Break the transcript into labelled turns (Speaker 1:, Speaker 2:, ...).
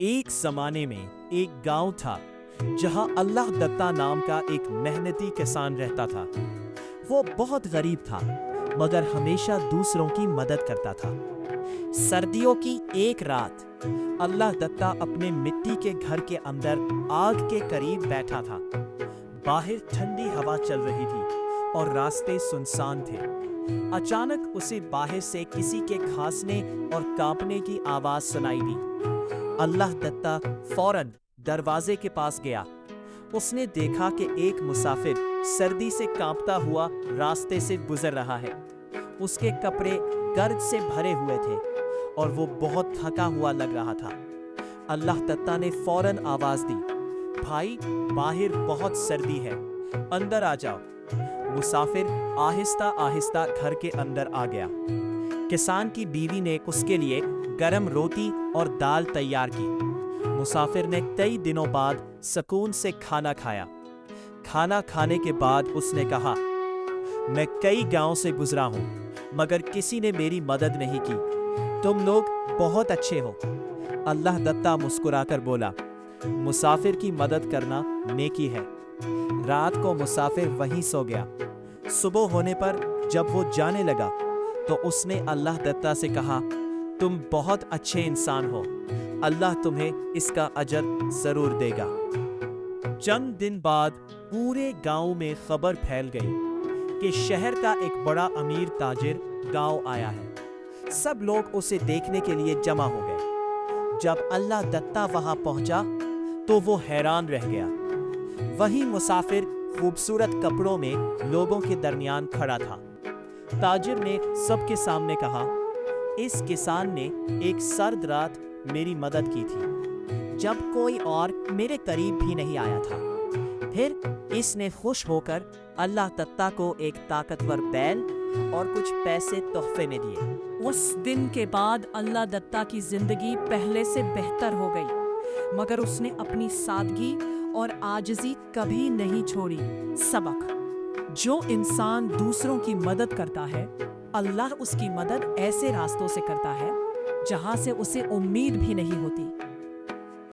Speaker 1: ایک زمانے میں ایک گاؤں تھا جہاں اللہ دتا نام کا ایک محنتی کسان رہتا تھا۔ وہ بہت غریب تھا مگر ہمیشہ دوسروں کی مدد کرتا تھا۔ سردیوں کی ایک رات اللہ دتا اپنے مٹی کے گھر کے اندر آگ کے قریب بیٹھا تھا۔ باہر ٹھنڈی ہوا چل رہی تھی اور راستے سنسان تھے۔ اچانک اسے باہر سے کسی کے کھانسنے اور کانپنے کی آواز سنائی دی۔ اللہ دتا فوراً دروازے کے پاس گیا۔ اس نے دیکھا کہ ایک مسافر سردی سے کانپتا ہوا راستے سے گزر رہا ہے۔ اس کے کپڑے گرد سے بھرے ہوئے تھے اور وہ بہت تھکا ہوا لگ رہا تھا۔ اللہ دتا نے فوراً آواز دی، بھائی باہر بہت سردی ہے، اندر آ جاؤ۔ مسافر آہستہ آہستہ گھر کے اندر آ گیا۔ کسان کی بیوی نے اس کے لیے گرم روٹی اور دال تیار کی۔ مسافر نے کئی دنوں بعد سکون سے کھانا کھایا۔ کھانا کھانے کے بعد اس نے کہا، میں کئی گاؤں سے گزرا ہوں مگر کسی نے میری مدد نہیں کی۔ تم لوگ بہت اچھے ہو۔ اللہ دتا مسکرا کر بولا، مسافر کی مدد کرنا نیکی ہے۔ رات کو مسافر وہیں سو گیا۔ صبح ہونے پر جب وہ جانے لگا تو اس نے اللہ دتا سے کہا، تم بہت اچھے انسان ہو، اللہ تمہیں اس کا اجر ضرور دے گا۔ چند دن بعد پورے گاؤں میں خبر پھیل گئی کہ شہر کا ایک بڑا امیر تاجر گاؤں آیا ہے۔ سب لوگ اسے دیکھنے کے لیے جمع ہو گئے۔ جب اللہ دتا وہاں پہنچا تو وہ حیران رہ گیا۔ وہی مسافر خوبصورت کپڑوں میں لوگوں کے درمیان کھڑا تھا۔ تاجر نے سب کے سامنے کہا، اس کسان نے ایک سرد رات میری مدد کی تھی جب کوئی اور میرے قریب بھی نہیں آیا تھا۔ پھر اس نے خوش ہو کر اللہ دتا کو ایک طاقتور بیل اور کچھ پیسے تحفے میں دیے۔
Speaker 2: اس دن کے بعد اللہ دتا کی زندگی پہلے سے بہتر ہو گئی مگر اس نے اپنی سادگی اور عاجزی کبھی نہیں چھوڑی۔ سبق: جو انسان دوسروں کی مدد کرتا ہے اللہ اس کی مدد ایسے راستوں سے کرتا ہے جہاں سے اسے امید بھی نہیں ہوتی۔